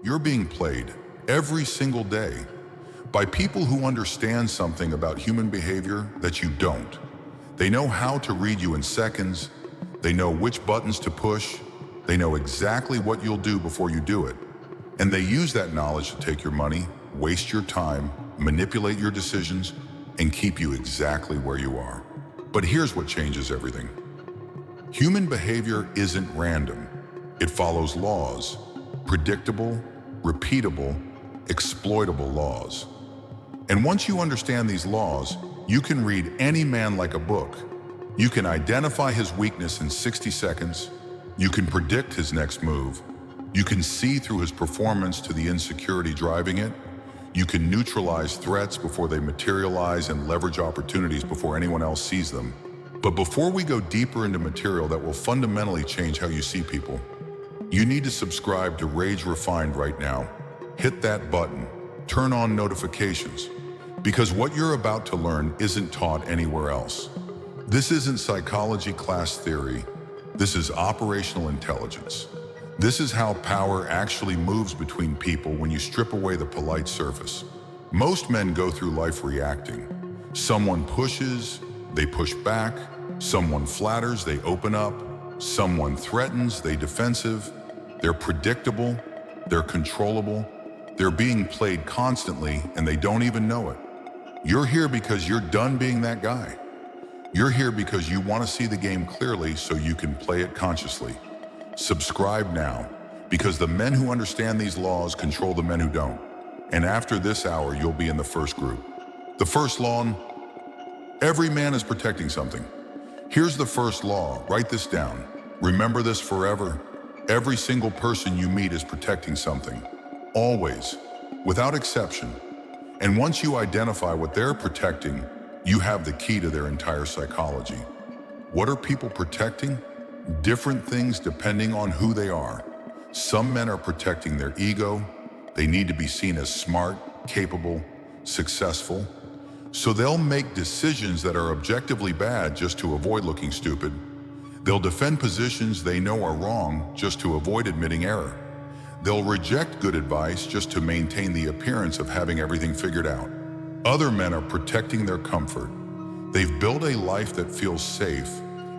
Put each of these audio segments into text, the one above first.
You're being played every single day by people who understand something about human behavior that you don't. They know how to read you in seconds. They know which buttons to push. They know exactly what you'll do before you do it. And they use that knowledge to take your money, waste your time, manipulate your decisions, and keep you exactly where you are. But here's what changes everything. Human behavior isn't random. It follows laws, predictable, repeatable, exploitable laws. And once you understand these laws, you can read any man like a book. You can identify his weakness in 60 seconds. You can predict his next move. You can see through his performance to the insecurity driving it. You can neutralize threats before they materialize and leverage opportunities before anyone else sees them. But before we go deeper into material that will fundamentally change how you see people, you need to subscribe to Rage Refined right now. Hit that button, turn on notifications, because what you're about to learn isn't taught anywhere else. This isn't psychology class theory. This is operational intelligence. This is how power actually moves between people when you strip away the polite surface. Most men go through life reacting. Someone pushes, they push back. Someone flatters, they open up. Someone threatens, they defensive. They're predictable, they're controllable. They're being played constantly and they don't even know it. You're here because you're done being that guy. You're here because you want to see the game clearly so you can play it consciously. Subscribe now, because the men who understand these laws control the men who don't. And after this hour, you'll be in the first group. The first law: every man is protecting something. Here's the first law, write this down. Remember this forever. Every single person you meet is protecting something. Always, without exception. And once you identify what they're protecting, you have the key to their entire psychology. What are people protecting? Different things depending on who they are. Some men are protecting their ego. They need to be seen as smart, capable, successful. So they'll make decisions that are objectively bad just to avoid looking stupid. They'll defend positions they know are wrong just to avoid admitting error. They'll reject good advice just to maintain the appearance of having everything figured out. Other men are protecting their comfort. They've built a life that feels safe,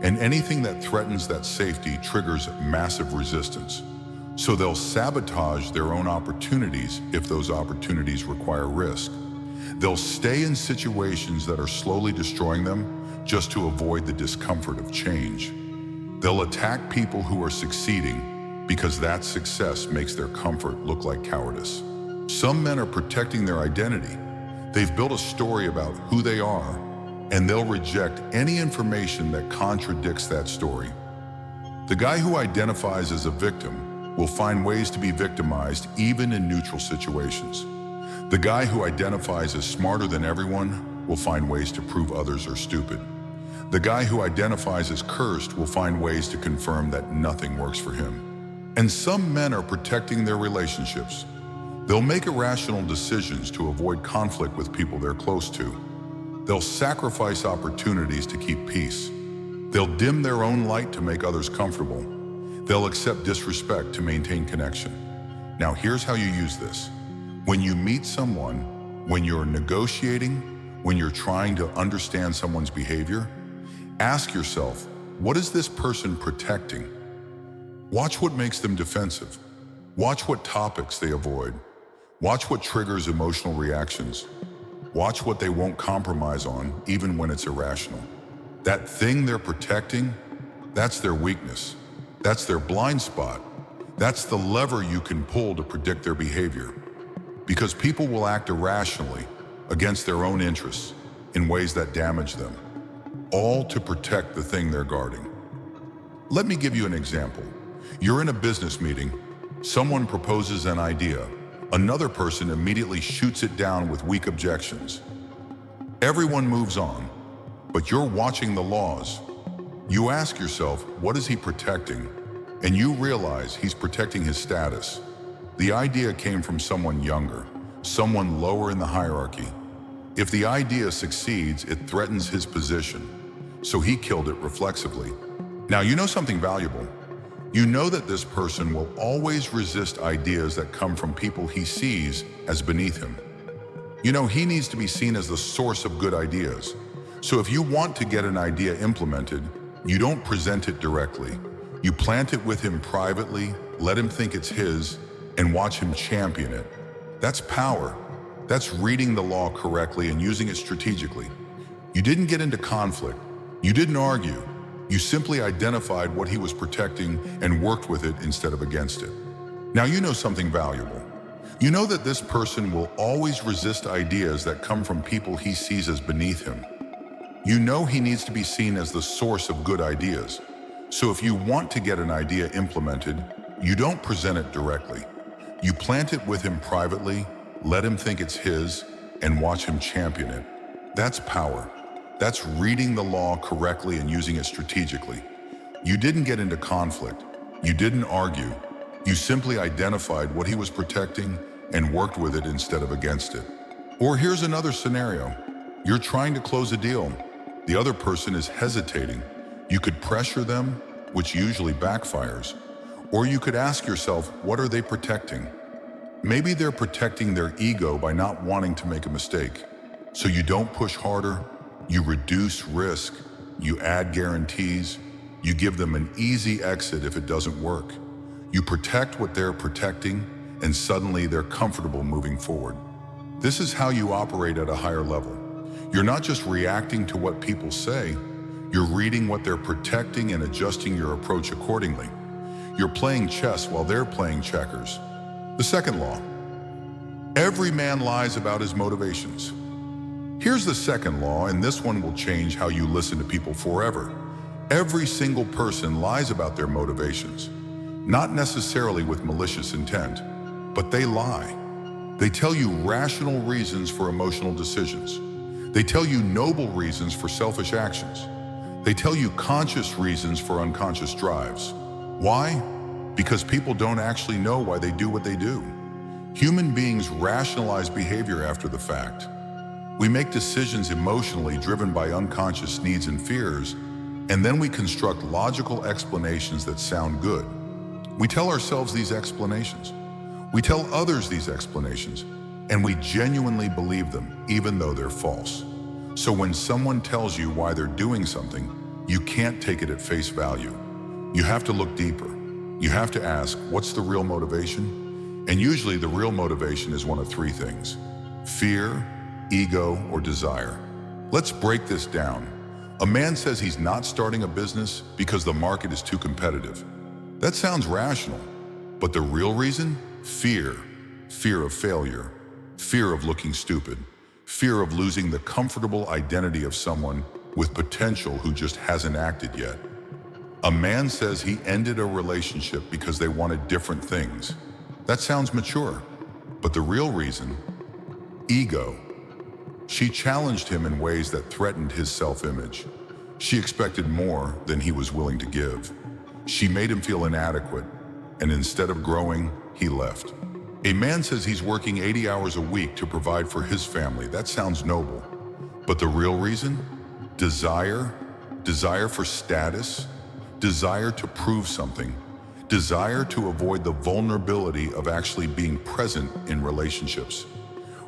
and anything that threatens that safety triggers massive resistance. So they'll sabotage their own opportunities if those opportunities require risk. They'll stay in situations that are slowly destroying them just to avoid the discomfort of change. They'll attack people who are succeeding because that success makes their comfort look like cowardice. Some men are protecting their identity. They've built a story about who they are, and they'll reject any information that contradicts that story. The guy who identifies as a victim will find ways to be victimized even in neutral situations. The guy who identifies as smarter than everyone will find ways to prove others are stupid. The guy who identifies as cursed will find ways to confirm that nothing works for him. And some men are protecting their relationships. They'll make irrational decisions to avoid conflict with people they're close to. They'll sacrifice opportunities to keep peace. They'll dim their own light to make others comfortable. They'll accept disrespect to maintain connection. Now here's how you use this. When you meet someone, when you're negotiating, when you're trying to understand someone's behavior, ask yourself, what is this person protecting? Watch what makes them defensive. Watch what topics they avoid. Watch what triggers emotional reactions. Watch what they won't compromise on, even when it's irrational. That thing they're protecting, that's their weakness. That's their blind spot. That's the lever you can pull to predict their behavior. Because people will act irrationally against their own interests in ways that damage them, all to protect the thing they're guarding. Let me give you an example. You're in a business meeting. Someone proposes an idea. Another person immediately shoots it down with weak objections. Everyone moves on, but you're watching the laws. You ask yourself, what is he protecting? And you realize he's protecting his status. The idea came from someone younger, someone lower in the hierarchy. If the idea succeeds, it threatens his position, so he killed it reflexively. Now, you know something valuable. You know that this person will always resist ideas that come from people he sees as beneath him. You know, he needs to be seen as the source of good ideas. So if you want to get an idea implemented, you don't present it directly. You plant it with him privately, let him think it's his, and watch him champion it. That's power. That's reading the law correctly and using it strategically. You didn't get into conflict. You didn't argue. You simply identified what he was protecting and worked with it instead of against it. Now you know something valuable. You know that this person will always resist ideas that come from people he sees as beneath him. You know he needs to be seen as the source of good ideas. So if you want to get an idea implemented, you don't present it directly. You plant it with him privately, let him think it's his, and watch him champion it. That's power. That's reading the law correctly and using it strategically. You didn't get into conflict. You didn't argue. You simply identified what he was protecting and worked with it instead of against it. Or here's another scenario. You're trying to close a deal. The other person is hesitating. You could pressure them, which usually backfires. Or you could ask yourself, what are they protecting? Maybe they're protecting their ego by not wanting to make a mistake. So you don't push harder, you reduce risk, you add guarantees, you give them an easy exit if it doesn't work. You protect what they're protecting, and suddenly they're comfortable moving forward. This is how you operate at a higher level. You're not just reacting to what people say, you're reading what they're protecting and adjusting your approach accordingly. You're playing chess while they're playing checkers. The second law. Every man lies about his motivations. Here's the second law, and this one will change how you listen to people forever. Every single person lies about their motivations, not necessarily with malicious intent, but they lie. They tell you rational reasons for emotional decisions. They tell you noble reasons for selfish actions. They tell you conscious reasons for unconscious drives. Why? Because people don't actually know why they do what they do. Human beings rationalize behavior after the fact. We make decisions emotionally driven by unconscious needs and fears, and then we construct logical explanations that sound good. We tell ourselves these explanations. We tell others these explanations, and we genuinely believe them, even though they're false. So when someone tells you why they're doing something, you can't take it at face value. You have to look deeper. You have to ask, what's the real motivation? And usually the real motivation is one of three things: fear, ego, or desire. Let's break this down. A man says he's not starting a business because the market is too competitive. That sounds rational, but the real reason? Fear. Fear of failure. Fear of looking stupid. Fear of losing the comfortable identity of someone with potential who just hasn't acted yet. A man says he ended a relationship because they wanted different things. That sounds mature, but the real reason? Ego. She challenged him in ways that threatened his self-image. She expected more than he was willing to give. She made him feel inadequate, and instead of growing, he left. A man says he's working 80 hours a week to provide for his family. That sounds noble. But the real reason? Desire. Desire for status. Desire to prove something. Desire to avoid the vulnerability of actually being present in relationships.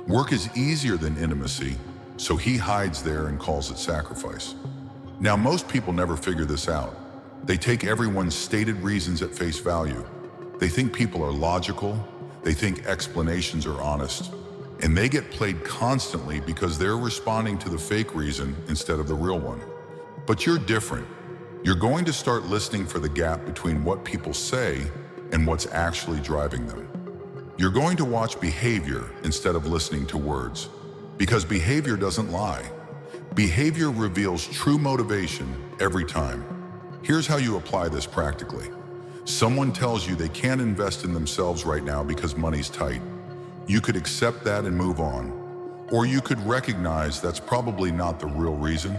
Work is easier than intimacy, so he hides there and calls it sacrifice. Now, most people never figure this out. They take everyone's stated reasons at face value. They think people are logical, they think explanations are honest, and they get played constantly because they're responding to the fake reason instead of the real one. But you're different. You're going to start listening for the gap between what people say and what's actually driving them. You're going to watch behavior instead of listening to words, because behavior doesn't lie. Behavior reveals true motivation every time. Here's how you apply this practically. Someone tells you they can't invest in themselves right now because money's tight. You could accept that and move on. Or you could recognize that's probably not the real reason.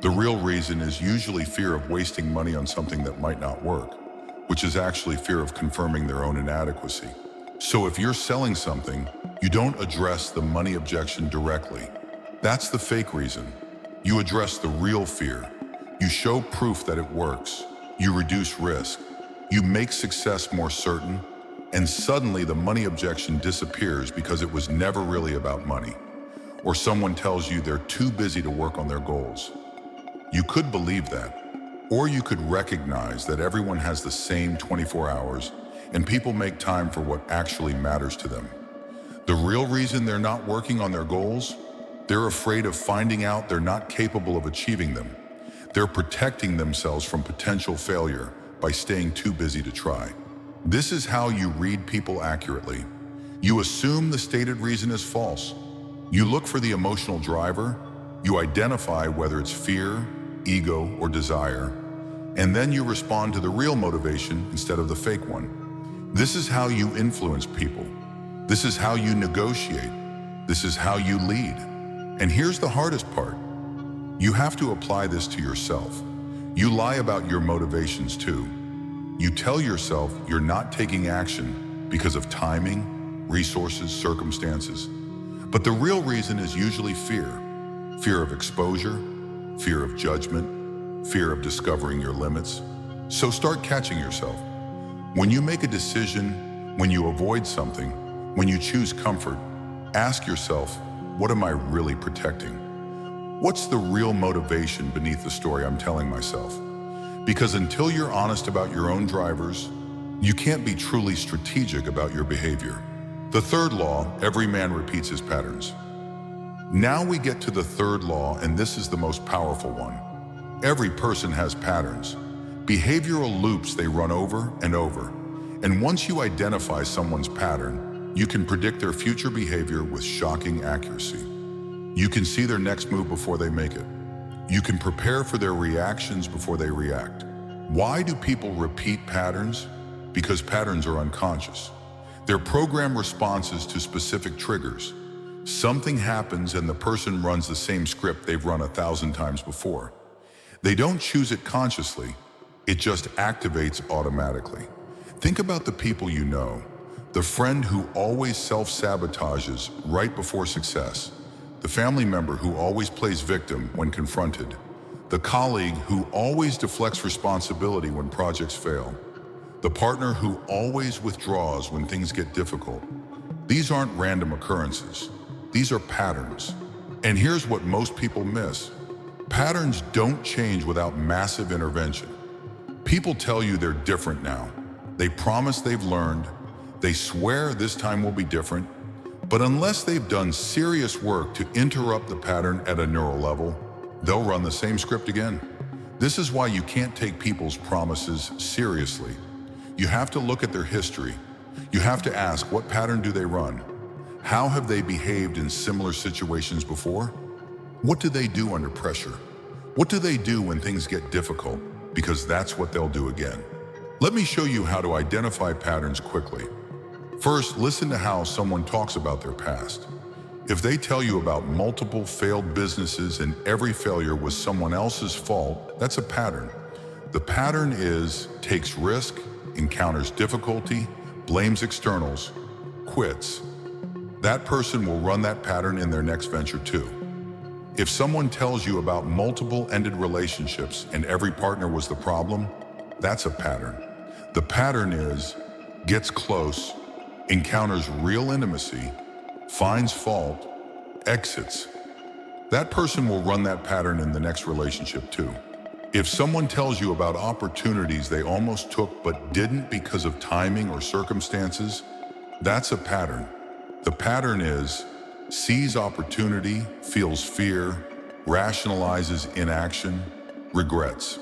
The real reason is usually fear of wasting money on something that might not work, which is actually fear of confirming their own inadequacy. So if you're selling something, you don't address the money objection directly. That's the fake reason. You address the real fear. You show proof that it works. You reduce risk. You make success more certain, and suddenly the money objection disappears because it was never really about money. Or someone tells you they're too busy to work on their goals. You could believe that, or you could recognize that everyone has the same 24 hours and people make time for what actually matters to them. The real reason they're not working on their goals? They're afraid of finding out they're not capable of achieving them. They're protecting themselves from potential failure by staying too busy to try. This is how you read people accurately. You assume the stated reason is false. You look for the emotional driver. You identify whether it's fear, ego, or desire, and then you respond to the real motivation instead of the fake one. This is how you influence people. This is how you negotiate. This is how you lead. And here's the hardest part. You have to apply this to yourself. You lie about your motivations too. You tell yourself you're not taking action because of timing, resources, circumstances. But the real reason is usually fear. Fear of exposure, fear of judgment, fear of discovering your limits. So start catching yourself. When you make a decision, when you avoid something, when you choose comfort, ask yourself, what am I really protecting? What's the real motivation beneath the story I'm telling myself? Because until you're honest about your own drivers, you can't be truly strategic about your behavior. The third law, every man repeats his patterns. Now we get to the third law, and this is the most powerful one. Every person has patterns, behavioral loops they run over and over. And once you identify someone's pattern, you can predict their future behavior with shocking accuracy. You can see their next move before they make it. You can prepare for their reactions before they react. Why do people repeat patterns? Because patterns are unconscious. They're programmed responses to specific triggers. Something happens and the person runs the same script they've run 1,000 times before. They don't choose it consciously, it just activates automatically. Think about the people you know. The friend who always self-sabotages right before success. The family member who always plays victim when confronted. The colleague who always deflects responsibility when projects fail. The partner who always withdraws when things get difficult. These aren't random occurrences. These are patterns. And here's what most people miss. Patterns don't change without massive intervention. People tell you they're different now. They promise they've learned. They swear this time will be different. But unless they've done serious work to interrupt the pattern at a neural level, they'll run the same script again. This is why you can't take people's promises seriously. You have to look at their history. You have to ask, what pattern do they run? How have they behaved in similar situations before? What do they do under pressure? What do they do when things get difficult? Because that's what they'll do again. Let me show you how to identify patterns quickly. First, listen to how someone talks about their past. If they tell you about multiple failed businesses and every failure was someone else's fault, that's a pattern. The pattern is takes risk, encounters difficulty, blames externals, quits. That person will run that pattern in their next venture too. If someone tells you about multiple ended relationships and every partner was the problem, that's a pattern. The pattern is gets close, encounters real intimacy, finds fault, exits. That person will run that pattern in the next relationship too. If someone tells you about opportunities they almost took but didn't because of timing or circumstances, that's a pattern. The pattern is sees opportunity, feels fear, rationalizes inaction, regrets.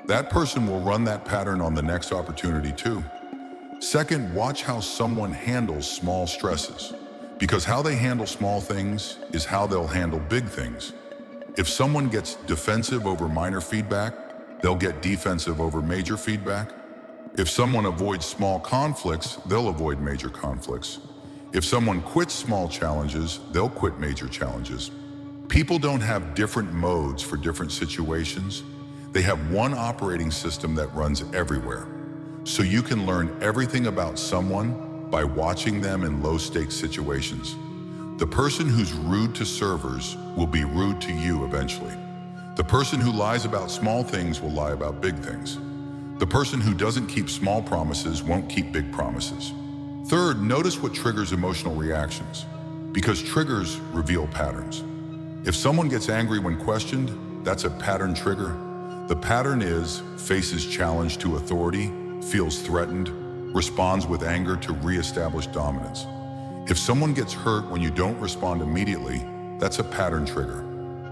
That person will run that pattern on the next opportunity too. Second, watch how someone handles small stresses, because how they handle small things is how they'll handle big things. If someone gets defensive over minor feedback, they'll get defensive over major feedback. If someone avoids small conflicts, they'll avoid major conflicts. If someone quits small challenges, they'll quit major challenges. People don't have different modes for different situations. They have one operating system that runs everywhere. So you can learn everything about someone by watching them in low-stakes situations. The person who's rude to servers will be rude to you eventually. The person who lies about small things will lie about big things. The person who doesn't keep small promises won't keep big promises. Third, notice what triggers emotional reactions, because triggers reveal patterns. If someone gets angry when questioned, that's a pattern trigger. The pattern is faces challenge to authority, feels threatened, responds with anger to reestablish dominance. If someone gets hurt when you don't respond immediately, that's a pattern trigger.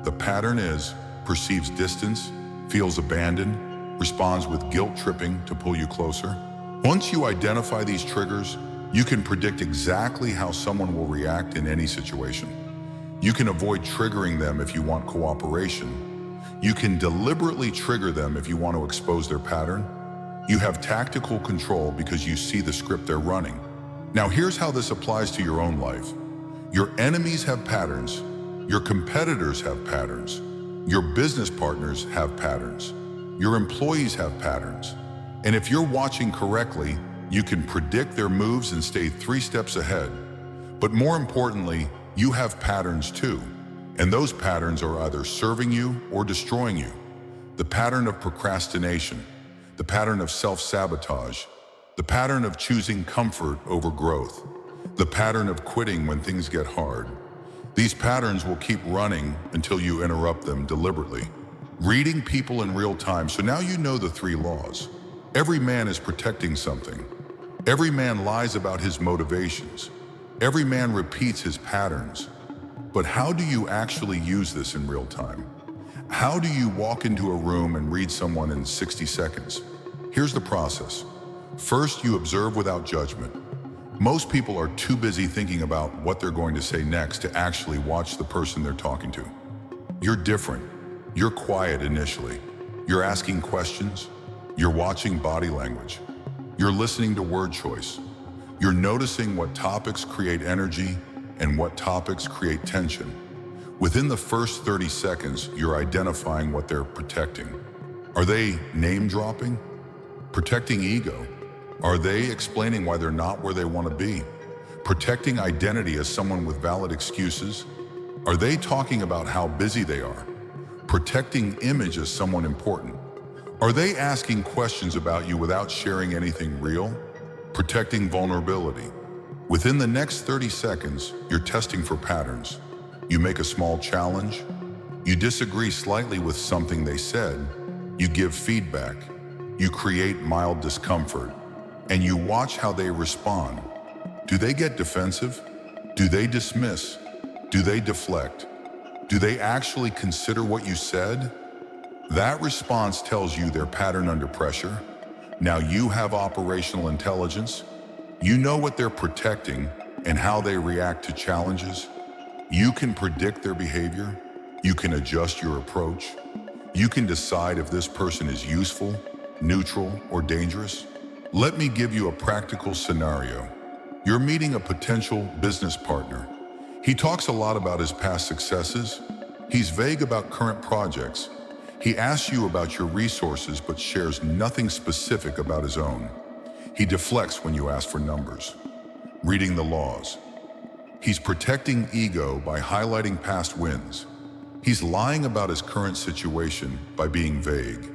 The pattern is perceives distance, feels abandoned, responds with guilt tripping to pull you closer. Once you identify these triggers, you can predict exactly how someone will react in any situation. You can avoid triggering them if you want cooperation. You can deliberately trigger them if you want to expose their pattern. You have tactical control because you see the script they're running. Now here's how this applies to your own life. Your enemies have patterns. Your competitors have patterns. Your business partners have patterns. Your employees have patterns. And if you're watching correctly, you can predict their moves and stay 3 steps ahead. But more importantly, you have patterns too. And those patterns are either serving you or destroying you. The pattern of procrastination, the pattern of self-sabotage, the pattern of choosing comfort over growth, the pattern of quitting when things get hard. These patterns will keep running until you interrupt them deliberately. Reading people in real time, so now you know the 3 laws. Every man is protecting something. Every man lies about his motivations. Every man repeats his patterns. But how do you actually use this in real time? How do you walk into a room and read someone in 60 seconds? Here's the process. First, you observe without judgment. Most people are too busy thinking about what they're going to say next to actually watch the person they're talking to. You're different. You're quiet initially. You're asking questions. You're watching body language. You're listening to word choice. You're noticing what topics create energy and what topics create tension. Within the first 30 seconds, you're identifying what they're protecting. Are they name dropping? Protecting ego? Are they explaining why they're not where they want to be? Protecting identity as someone with valid excuses? Are they talking about how busy they are? Protecting image as someone important? Are they asking questions about you without sharing anything real? Protecting vulnerability? Within the next 30 seconds, you're testing for patterns. You make a small challenge. You disagree slightly with something they said. You give feedback. You create mild discomfort. And you watch how they respond. Do they get defensive? Do they dismiss? Do they deflect? Do they actually consider what you said? That response tells you their pattern under pressure. Now you have operational intelligence. You know what they're protecting and how they react to challenges. You can predict their behavior. You can adjust your approach. You can decide if this person is useful, neutral, or dangerous. Let me give you a practical scenario. You're meeting a potential business partner. He talks a lot about his past successes. He's vague about current projects. He asks you about your resources but shares nothing specific about his own. He deflects when you ask for numbers. Reading the laws. He's protecting ego by highlighting past wins. He's lying about his current situation by being vague.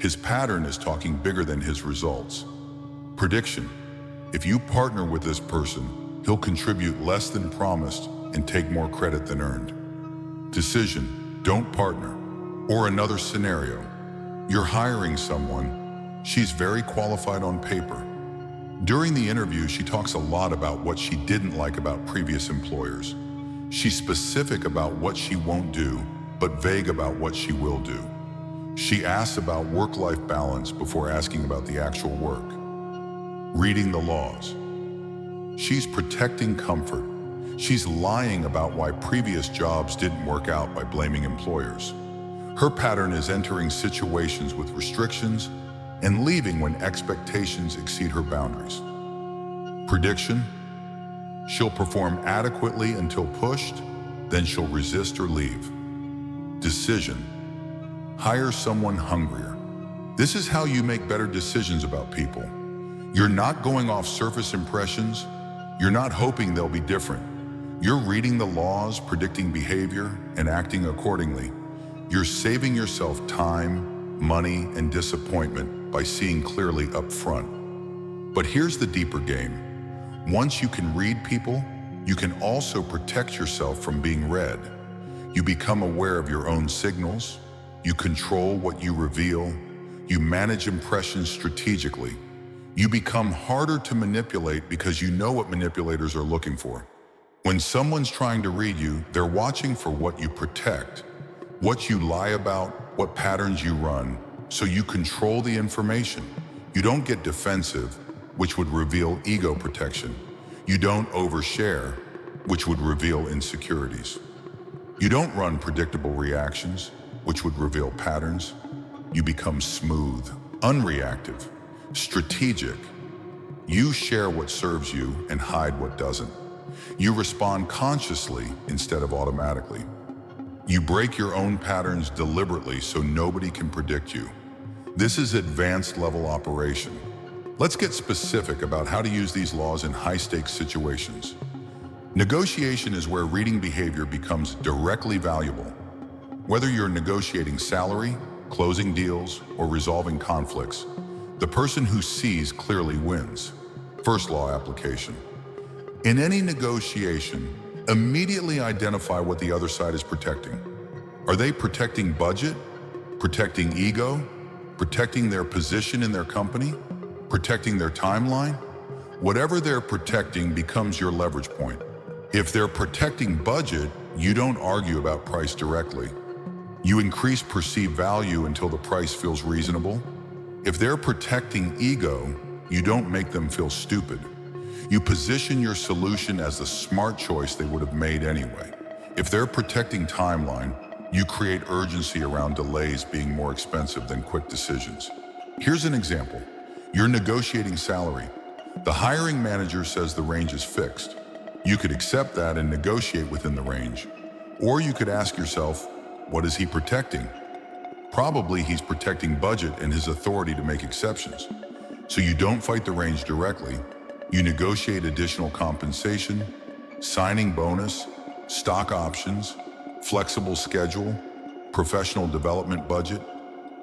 His pattern is talking bigger than his results. Prediction. If you partner with this person, he'll contribute less than promised and take more credit than earned. Decision. Don't partner. Or another scenario. You're hiring someone. She's very qualified on paper. During the interview, she talks a lot about what she didn't like about previous employers. She's specific about what she won't do, but vague about what she will do. She asks about work-life balance before asking about the actual work. Reading the laws. She's protecting comfort. She's lying about why previous jobs didn't work out by blaming employers. Her pattern is entering situations with restrictions and leaving when expectations exceed her boundaries. Prediction. She'll perform adequately until pushed, then she'll resist or leave. Decision. Hire someone hungrier. This is how you make better decisions about people. You're not going off surface impressions. You're not hoping they'll be different. You're reading the laws, predicting behavior, and acting accordingly. You're saving yourself time, money, and disappointment by seeing clearly up front. But here's the deeper game. Once you can read people, you can also protect yourself from being read. You become aware of your own signals, you control what you reveal, you manage impressions strategically. You become harder to manipulate because you know what manipulators are looking for. When someone's trying to read you, they're watching for what you protect, what you lie about, what patterns you run, so you control the information. You don't get defensive, which would reveal ego protection. You don't overshare, which would reveal insecurities. You don't run predictable reactions, which would reveal patterns. You become smooth, unreactive, strategic. You share what serves you and hide what doesn't. You respond consciously instead of automatically. You break your own patterns deliberately so nobody can predict you. This is advanced level operation. Let's get specific about how to use these laws in high-stakes situations. Negotiation is where reading behavior becomes directly valuable. Whether you're negotiating salary, closing deals, or resolving conflicts, the person who sees clearly wins. First law application. In any negotiation, immediately identify what the other side is protecting. Are they protecting budget? Protecting ego? Protecting their position in their company? Protecting their timeline? Whatever they're protecting becomes your leverage point. If they're protecting budget, you don't argue about price directly. You increase perceived value until the price feels reasonable. If they're protecting ego, you don't make them feel stupid. You position your solution as the smart choice they would have made anyway. If they're protecting timeline, you create urgency around delays being more expensive than quick decisions. Here's an example. You're negotiating salary. The hiring manager says the range is fixed. You could accept that and negotiate within the range. Or you could ask yourself, what is he protecting? Probably he's protecting budget and his authority to make exceptions. So you don't fight the range directly. You negotiate additional compensation, signing bonus, stock options, flexible schedule, professional development budget.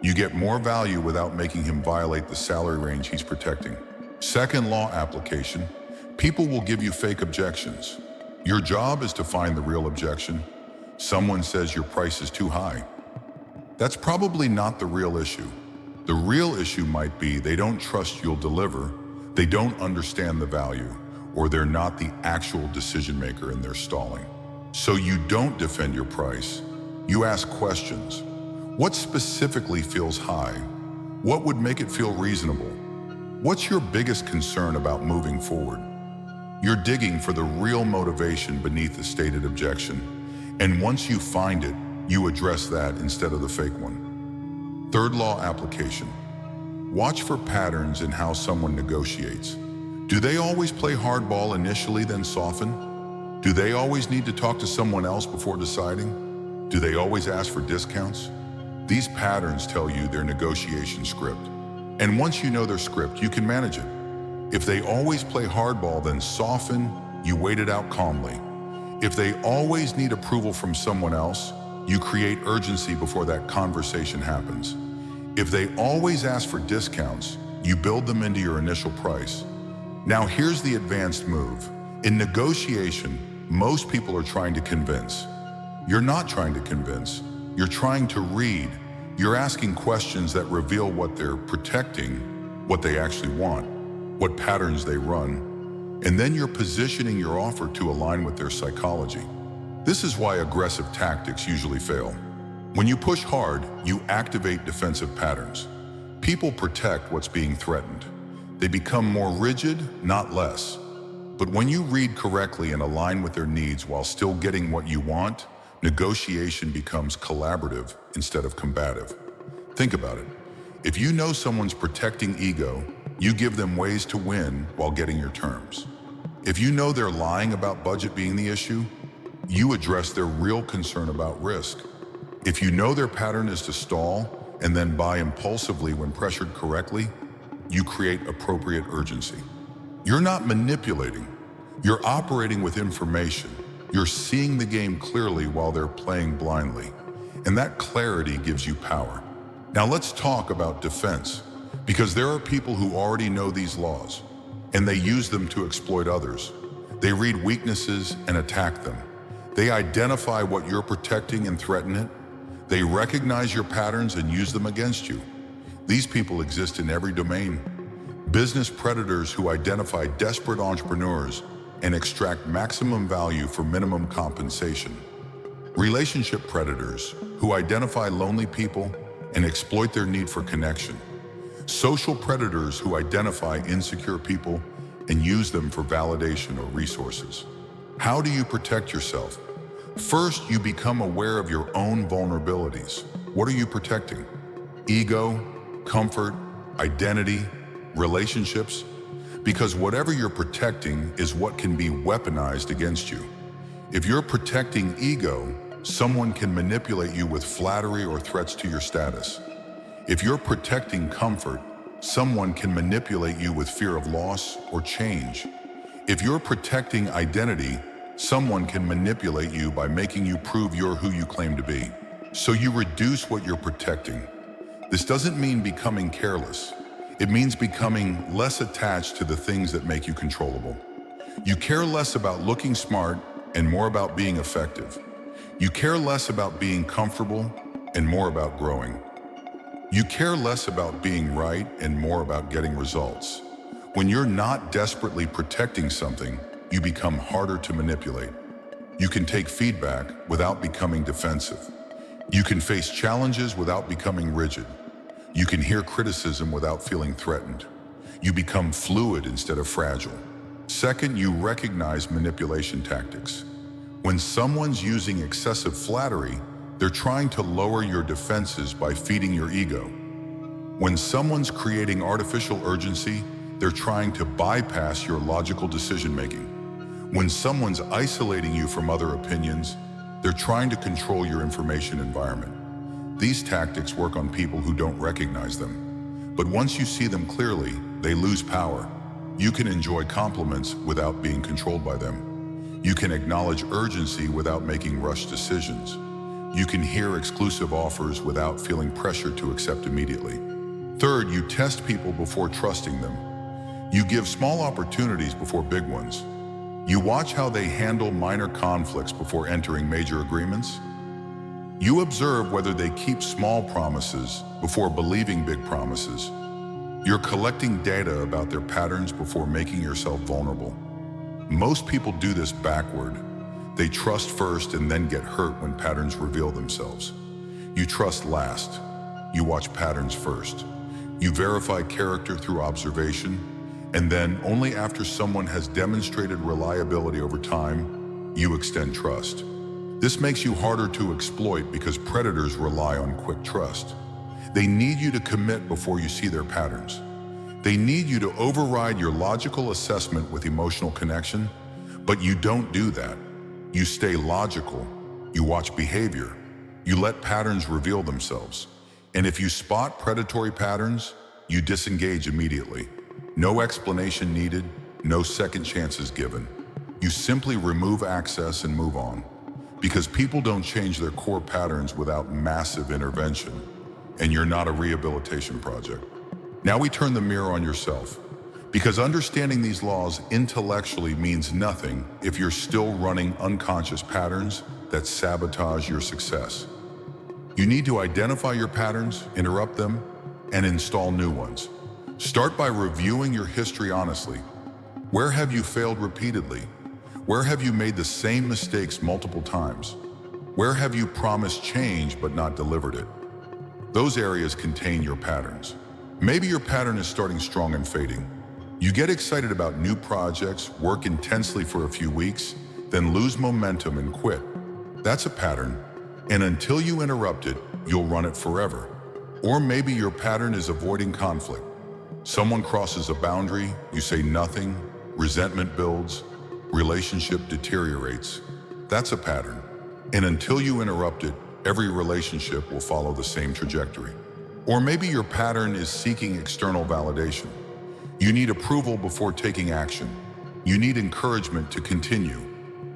You get more value without making him violate the salary range he's protecting. Second law application. People will give you fake objections. Your job is to find the real objection. Someone says your price is too high. That's probably not the real issue. The real issue might be they don't trust you'll deliver, they don't understand the value, or they're not the actual decision maker and they're stalling. So you don't defend your price. You ask questions. What specifically feels high? What would make it feel reasonable? What's your biggest concern about moving forward? You're digging for the real motivation beneath the stated objection. And once you find it, you address that instead of the fake one. Third law application. Watch for patterns in how someone negotiates. Do they always play hardball initially, then soften? Do they always need to talk to someone else before deciding? Do they always ask for discounts? These patterns tell you their negotiation script. And once you know their script, you can manage it. If they always play hardball, then soften, you wait it out calmly. If they always need approval from someone else, you create urgency before that conversation happens. If they always ask for discounts, you build them into your initial price. Now here's the advanced move. In negotiation, most people are trying to convince. You're not trying to convince. You're trying to read. You're asking questions that reveal what they're protecting, what they actually want, what patterns they run, and then you're positioning your offer to align with their psychology. This is why aggressive tactics usually fail. When you push hard, you activate defensive patterns. People protect what's being threatened. They become more rigid, not less. But when you read correctly and align with their needs while still getting what you want, negotiation becomes collaborative instead of combative. Think about it. If you know someone's protecting ego, you give them ways to win while getting your terms. If you know they're lying about budget being the issue, you address their real concern about risk. If you know their pattern is to stall and then buy impulsively when pressured correctly, you create appropriate urgency. You're not manipulating. You're operating with information. You're seeing the game clearly while they're playing blindly. And that clarity gives you power. Now let's talk about defense, Because there are people who already know these laws, and they use them to exploit others. They read weaknesses and attack them. They identify what you're protecting and threaten it. They recognize your patterns and use them against you. These people exist in every domain. Business predators who identify desperate entrepreneurs and extract maximum value for minimum compensation. Relationship predators who identify lonely people and exploit their need for connection. Social predators who identify insecure people and use them for validation or resources. How do you protect yourself? First, you become aware of your own vulnerabilities. What are you protecting? Ego, comfort, identity, relationships? Because whatever you're protecting is what can be weaponized against you. If you're protecting ego, someone can manipulate you with flattery or threats to your status. If you're protecting comfort, someone can manipulate you with fear of loss or change. If you're protecting identity, someone can manipulate you by making you prove you're who you claim to be. So you reduce what you're protecting. This doesn't mean becoming careless. It means becoming less attached to the things that make you controllable. You care less about looking smart and more about being effective. You care less about being comfortable and more about growing. You care less about being right and more about getting results. When you're not desperately protecting something, you become harder to manipulate. You can take feedback without becoming defensive. You can face challenges without becoming rigid. You can hear criticism without feeling threatened. You become fluid instead of fragile. Second, you recognize manipulation tactics. When someone's using excessive flattery, they're trying to lower your defenses by feeding your ego. When someone's creating artificial urgency, they're trying to bypass your logical decision-making. When someone's isolating you from other opinions, they're trying to control your information environment. These tactics work on people who don't recognize them. But once you see them clearly, they lose power. You can enjoy compliments without being controlled by them. You can acknowledge urgency without making rushed decisions. You can hear exclusive offers without feeling pressure to accept immediately. Third, you test people before trusting them. You give small opportunities before big ones. You watch how they handle minor conflicts before entering major agreements. You observe whether they keep small promises before believing big promises. You're collecting data about their patterns before making yourself vulnerable. Most people do this backward. They trust first and then get hurt when patterns reveal themselves. You trust last. You watch patterns first. You verify character through observation, and then only after someone has demonstrated reliability over time, you extend trust. This makes you harder to exploit because predators rely on quick trust. They need you to commit before you see their patterns. They need you to override your logical assessment with emotional connection, but you don't do that. You stay logical, you watch behavior, you let patterns reveal themselves. And if you spot predatory patterns, you disengage immediately. No explanation needed, no second chances given. You simply remove access and move on. Because people don't change their core patterns without massive intervention, and you're not a rehabilitation project. Now we turn the mirror on yourself. Because understanding these laws intellectually means nothing if you're still running unconscious patterns that sabotage your success. You need to identify your patterns, interrupt them, and install new ones. Start by reviewing your history honestly. Where have you failed repeatedly? Where have you made the same mistakes multiple times? Where have you promised change but not delivered it? Those areas contain your patterns. Maybe your pattern is starting strong and fading. You get excited about new projects, work intensely for a few weeks, then lose momentum and quit. That's a pattern, and until you interrupt it, you'll run it forever. Or maybe your pattern is avoiding conflict. Someone crosses a boundary, you say nothing, resentment builds, relationship deteriorates. That's a pattern, and until you interrupt it, every relationship will follow the same trajectory. Or maybe your pattern is seeking external validation. You need approval before taking action. You need encouragement to continue.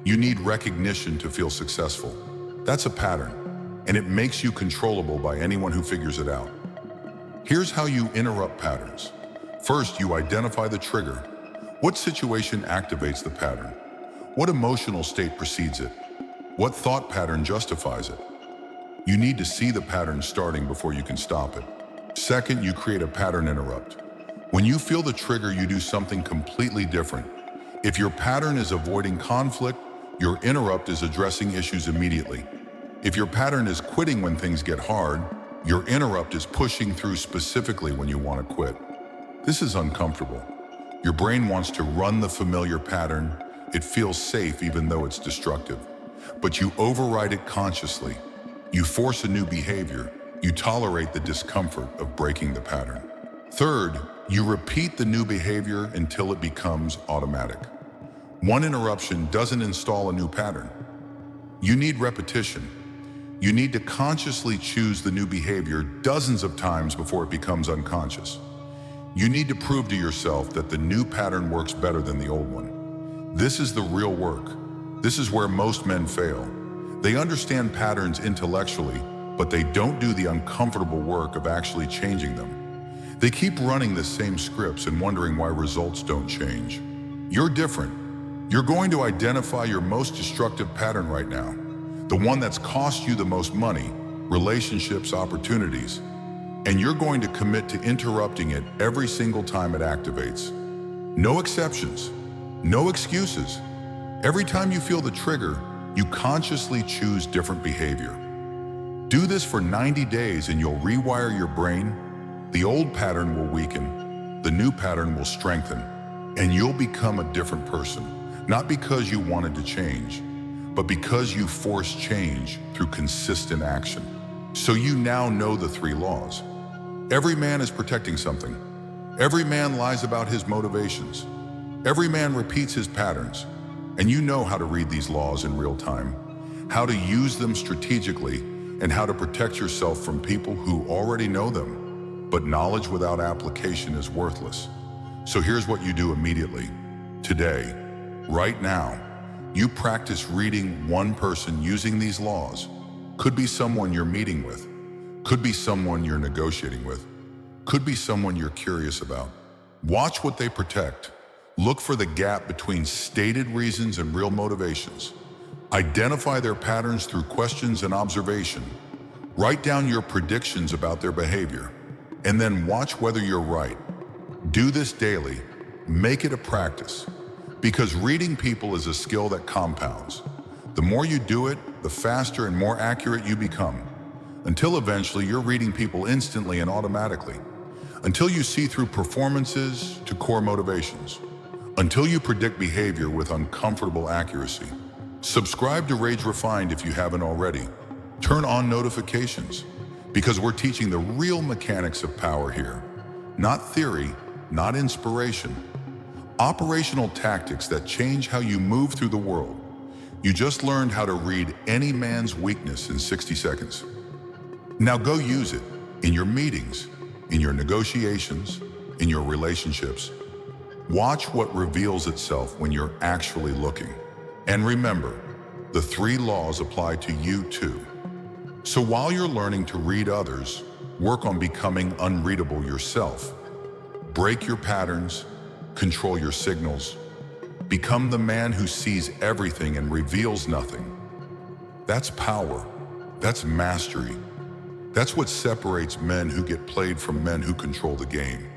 You need recognition to feel successful. That's a pattern, and it makes you controllable by anyone who figures it out. Here's how you interrupt patterns. First, you identify the trigger. What situation activates the pattern? What emotional state precedes it? What thought pattern justifies it? You need to see the pattern starting before you can stop it. Second, you create a pattern interrupt. When you feel the trigger, you do something completely different. If your pattern is avoiding conflict, your interrupt is addressing issues immediately. If your pattern is quitting when things get hard, your interrupt is pushing through specifically when you want to quit. This is uncomfortable. Your brain wants to run the familiar pattern. It feels safe even though it's destructive. But you override it consciously. You force a new behavior. You tolerate the discomfort of breaking the pattern. Third, you repeat the new behavior until it becomes automatic. One interruption doesn't install a new pattern. You need repetition. You need to consciously choose the new behavior dozens of times before it becomes unconscious. You need to prove to yourself that the new pattern works better than the old one. This is the real work. This is where most men fail. They understand patterns intellectually, but they don't do the uncomfortable work of actually changing them. They keep running the same scripts and wondering why results don't change. You're different. You're going to identify your most destructive pattern right now, the one that's cost you the most money, relationships, opportunities, and you're going to commit to interrupting it every single time it activates. No exceptions, no excuses. Every time you feel the trigger, you consciously choose different behavior. Do this for 90 days and you'll rewire your brain. The old pattern will weaken, the new pattern will strengthen, and you'll become a different person, not because you wanted to change, but because you forced change through consistent action. So you now know the 3 laws. Every man is protecting something. Every man lies about his motivations. Every man repeats his patterns. And you know how to read these laws in real time, how to use them strategically, and how to protect yourself from people who already know them. But knowledge without application is worthless. So here's what you do immediately. Today, right now, you practice reading one person using these laws. Could be someone you're meeting with. Could be someone you're negotiating with. Could be someone you're curious about. Watch what they protect. Look for the gap between stated reasons and real motivations. Identify their patterns through questions and observation. Write down your predictions about their behavior, and then watch whether you're right. Do this daily. Make it a practice. Because reading people is a skill that compounds. The more you do it, the faster and more accurate you become. Until eventually you're reading people instantly and automatically. Until you see through performances to core motivations. Until you predict behavior with uncomfortable accuracy. Subscribe to Rage Refined if you haven't already. Turn on notifications, because we're teaching the real mechanics of power here. Not theory, not inspiration. Operational tactics that change how you move through the world. You just learned how to read any man's weakness in 60 seconds. Now go use it in your meetings, in your negotiations, in your relationships. Watch what reveals itself when you're actually looking. And remember, the 3 laws apply to you too. So while you're learning to read others, work on becoming unreadable yourself. Break your patterns, control your signals. Become the man who sees everything and reveals nothing. That's power. That's mastery. That's what separates men who get played from men who control the game.